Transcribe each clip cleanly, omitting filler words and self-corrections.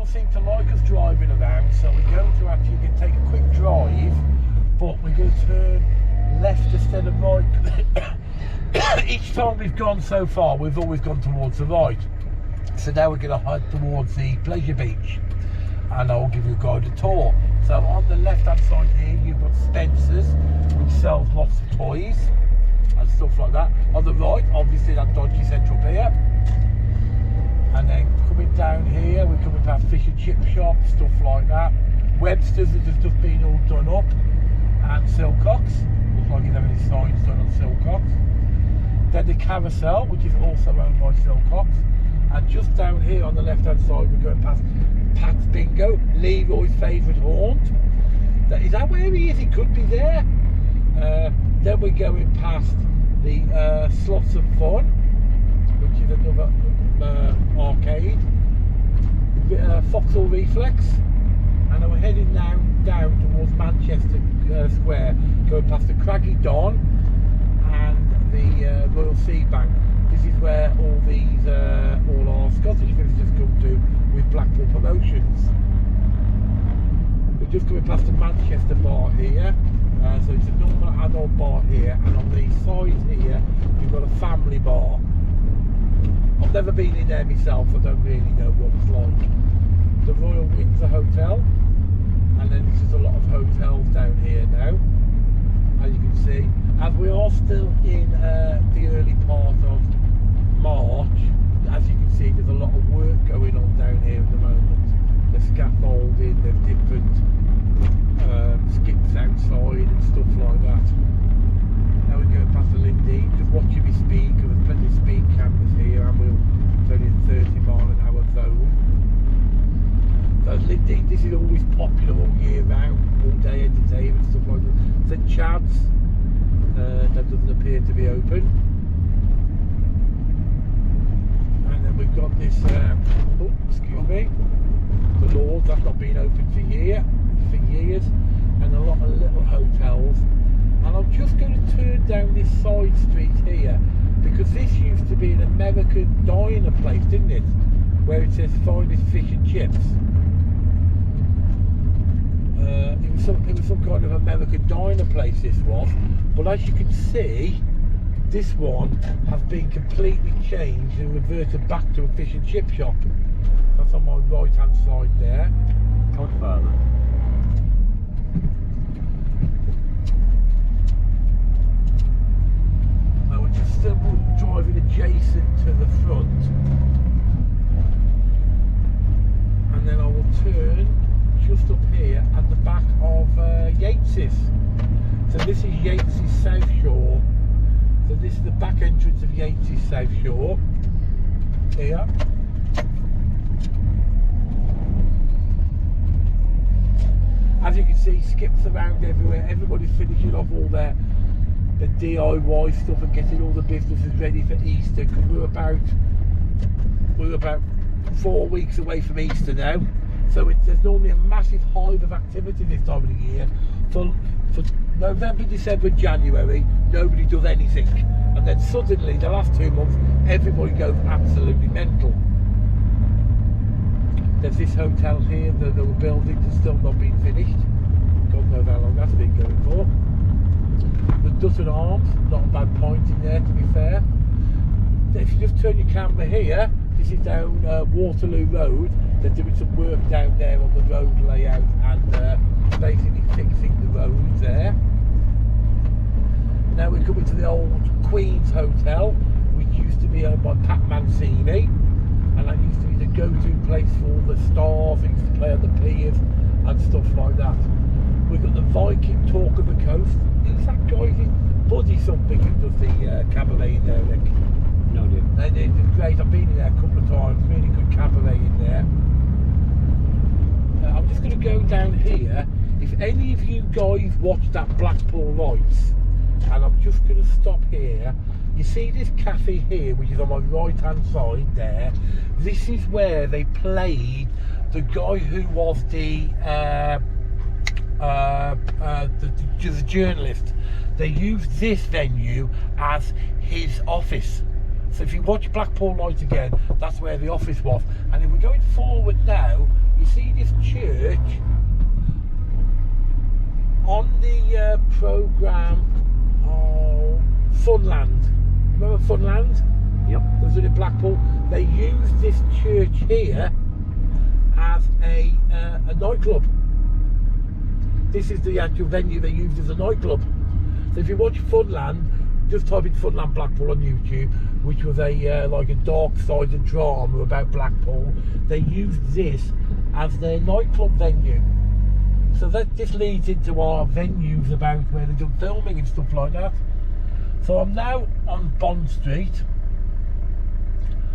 people seem to like us driving around, so we're going to actually take a quick drive, but we're going to turn left instead of right. Each time we've gone so far, we've always gone towards the right. So now we're going to head towards the pleasure beach, and I'll give you a guided tour. So on the left hand side here, you've got Spencer's, which sells lots of toys and stuff like that. On the right, obviously, that dodgy central pier. And then coming down here, we're coming past fish and chip shop, stuff like that. Webster's that has just been all done up, and Silcox. Looks like he's having his signs done on Silcox. Then the Carousel, which is also owned by Silcox. And just down here on the left hand side, we're going past Pat's Bingo, Leroy's favourite haunt. Is that where he is? He could be there. Then we're going past the Slots of Fun, which is another arcade. Foxhall Reflex. And then we're heading now down towards Manchester Square, going past the Craggy Don and the Royal Sea Bank. This is where all our Scottish visitors come to with Blackpool promotions. We're just coming past the Manchester bar here, so it's a normal adult bar here, and on the side here you've got a family bar. I've never been in there myself, I don't really know what it's like. The Royal Windsor Hotel, and then this is a lot of hotels down here now, as you can see. As we are still in the early part of March, as you can see, there's a lot of work going on down here at the moment. There's scaffolding, there's different skips outside and stuff like that. Now we're going past the Lindy, just watching me speed, because there's plenty of speed cameras here, and we'll turn in 30-mile-an-hour zone. So Lindy, this is always popular all year round, all day entertainment, stuff like that. St Chad's, that doesn't appear to be open. And then we've got this, excuse me, the Lord's, that's not been open for years, and a lot of little hotels. And I'm just going to turn down this side street here, because this used to be an American diner place, didn't it? Where it says finest fish and chips. It was some kind of American diner place, this was. But as you can see, this one has been completely changed and reverted back to a fish and chip shop. That's on my right hand side there. How further? We're just still driving adjacent to the front, and then I will turn just up here at the back of Yates's. So this is Yates's South Shore. So this is the back entrance of Yates's South Shore here. As you can see, skips around everywhere. Everybody's finishing off all their DIY stuff and getting all the businesses ready for Easter, because we're about 4 weeks away from Easter now. So there's normally a massive hive of activity this time of the year. For November, December, January, nobody does anything, and then suddenly the last 2 months everybody goes absolutely mental. There's this hotel here that they were building that's still not been finished. God knows how long that's been going for. The Dutton Arms, not a bad point in there, to be fair. If you just turn your camera here, this is down Waterloo Road. They're doing some work down there on the road layout and basically fixing the roads there. Now we're coming to the old Queen's Hotel, which used to be owned by Pat Mancini, and that used to be the go-to place for all the stars who used to play on the piers and stuff like that. We've got the Viking Talk of the Coast. Is that guy, Buddy something, who does the cabaret there, Rick? No idea. And it's great, I've been in there a couple of times, really good cabaret in there. I'm just going to go down here. If any of you guys watched that Blackpool Lights, and I'm just going to stop here. You see this cafe here, which is on my right hand side there. This is where they played the guy who was the journalist. They used this venue as his office. So if you watch Blackpool Lights again, that's where the office was. And if we're going forward now, Blackpool, they use this church here as a nightclub. This is the actual venue they used as a nightclub. So if you watch Funland, just type in Funland Blackpool on YouTube, which was a like a dark-sided drama about Blackpool. They used this as their nightclub venue. So that just leads into our venues about where they've done filming and stuff like that. So I'm now on Bond Street,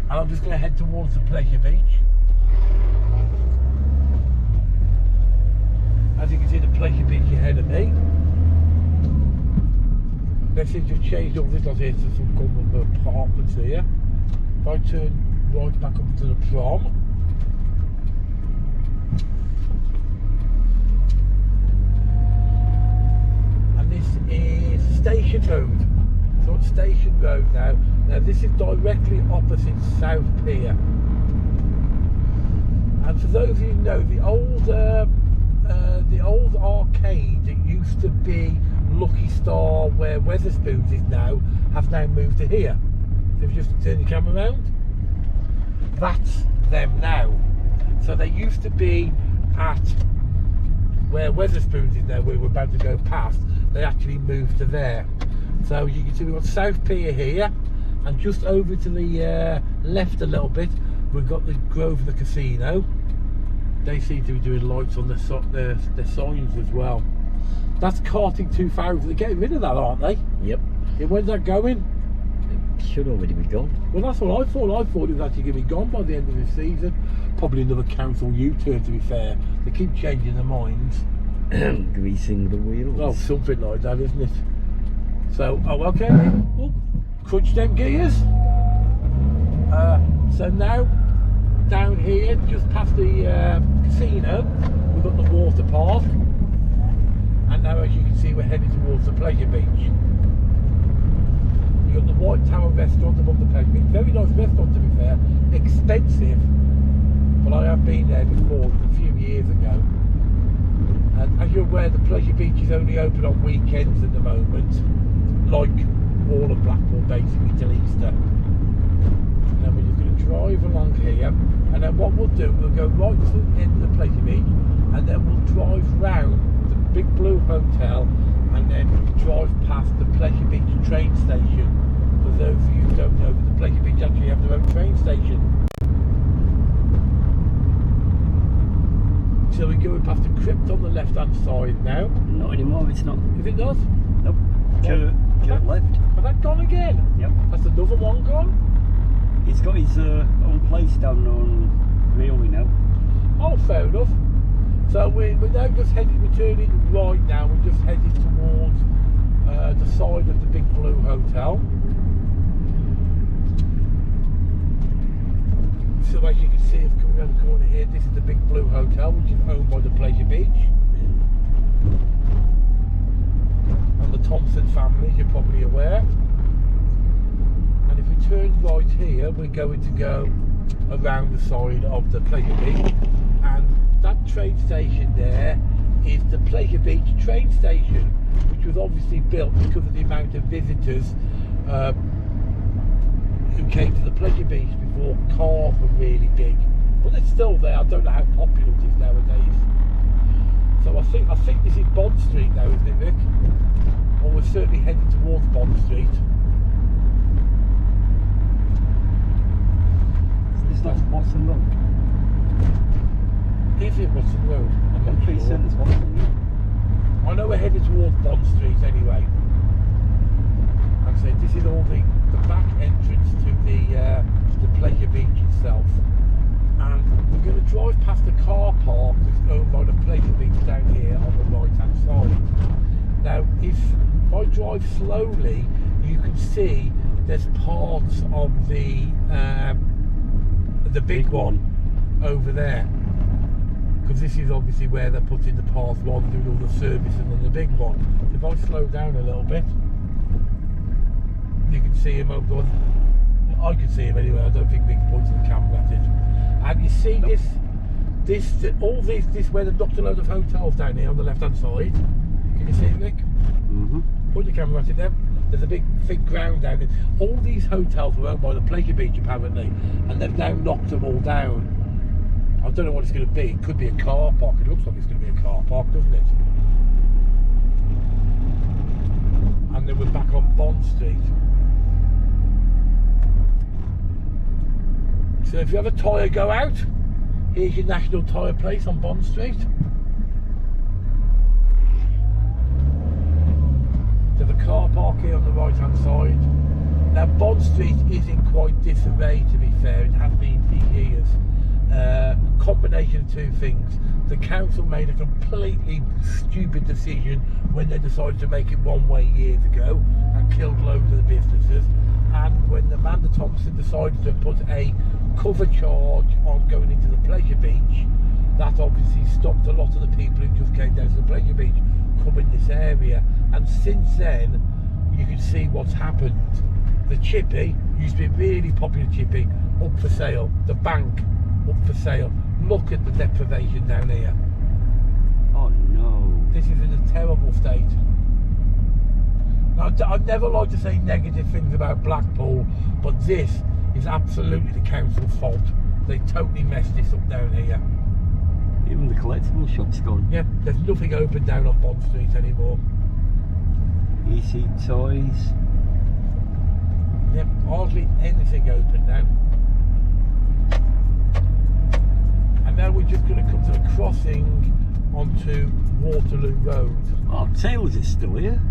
and I'm just going to head towards the Pleasure Beach. As you can see, the Pleasure Beach ahead of me. They seem to have changed all this on here to some government apartments here. If I turn right back up to the prom. And this is Station Road. So on Station Road now. Now this is directly opposite South Pier. And for those of you who know, the old arcade that used to be Lucky Star, where Wetherspoons is now, have now moved to here. So if you just turn your camera around, that's them now. So they used to be at where Wetherspoons is now, where we're about to go past. They actually moved to there. So you can see we've got South Pier here, and just over to the left a little bit, we've got the Grosvenor Casino. They seem to be doing lights on their signs as well. That's Karting 2000. They're getting rid of that, aren't they? Yep. Yeah, when's that going? It should already be gone. Well, that's what I thought. I thought it was actually going to be gone by the end of the season. Probably another council U-turn, to be fair. They keep changing their minds. Greasing the wheels. Well, something like that, isn't it? So, oh, okay. Oh, crunch them gears. So now, down here, just past the casino, we've got the water park. And now, as you can see, we're heading towards the Pleasure Beach. You've got the White Tower restaurant above the Pleasure Beach. Very nice restaurant, to be fair. Expensive, but I have been there before a few years ago. And as you're aware, the Pleasure Beach is only open on weekends at the moment, like all of Blackpool, basically, till Easter. And then we're just going to drive along here, and then what we'll do, we'll go right to the end of the Pleasure Beach, and then we'll drive round the Big Blue Hotel, and then drive past the Pleasure Beach train station. For those of you who don't know, the Pleasure Beach actually have their own train station. So we're going past the crypt on the left hand side now. Not anymore, it's not. Is it not? Nope. Turn left. Has that gone again? Yep. That's another one gone? He's got his own place down on Railway now. Oh, fair enough. So we're now just heading, we're turning right now, we're just heading towards the side of the Big Blue Hotel. So as you can see, it's coming around the corner here, this is the Big Blue Hotel, which is owned by the Pleasure Beach. And the Thompson family, you're probably aware. And if we turn right here, we're going to go around the side of the Pleasure Beach. And that train station there is the Pleasure Beach train station, which was obviously built because of the amount of visitors who came to the Pleasure Beach before cars were really big. But it's still there. I don't know how popular it is nowadays. So I think this is Bond Street now, isn't it, Rick? Or we're certainly heading towards Bond Street. It's not Watson Road. Is it Watson Road? I'm not Pretty sure. certain it's Watson Road. I know we're headed towards Bond Street anyway. And so this is all the back entrance to the Pleasure Beach itself. And we're going to drive past the car park that's owned by the Pleasure Beach down here on the right hand side. Now if I drive slowly, you can see there's parts of the big one over there. Because this is obviously where they're putting the path while they're doing all the servicing on the big one. If I slow down a little bit, you can see him over. I can see him anyway. I don't think Vic points the camera at it. And you see this where they've knocked a load of hotels down here on the left hand side. Can you see it, Vic? Mm-hmm. Point your camera at it then. There's a big ground down there. All these hotels were owned by the Pleasure Beach apparently, and they've now knocked them all down. I don't know what it's going to be. It could be a car park. It looks like it's going to be a car park, doesn't it? And then we're back on Bond Street. So if you have a tyre go out, here's your national tyre place on Bond Street. There's a car park here on the right hand side. Now Bond Street is in quite disarray, to be fair. It has been for years. Combination of two things. The council made a completely stupid decision when they decided to make it one way years ago and killed loads of the businesses. And when Amanda Thompson decided to put a cover charge on going into the Pleasure Beach, that obviously stopped a lot of the people who just came down to the Pleasure Beach coming this area. And since then, you can see what's happened. The Chippy used to be a really popular Chippy, up for sale. The bank, up for sale. Look at the deprivation down here. Oh no. This is in a terrible state. Now, I'd never like to say negative things about Blackpool, but this is absolutely the council's fault. They totally messed this up down here. Even the collectible shop's gone. Yeah, there's nothing open down on Bond Street anymore. EC Toys. Yep, hardly anything open now. And now we're just going to come to the crossing onto Waterloo Road. Oh, Taylor's is still here.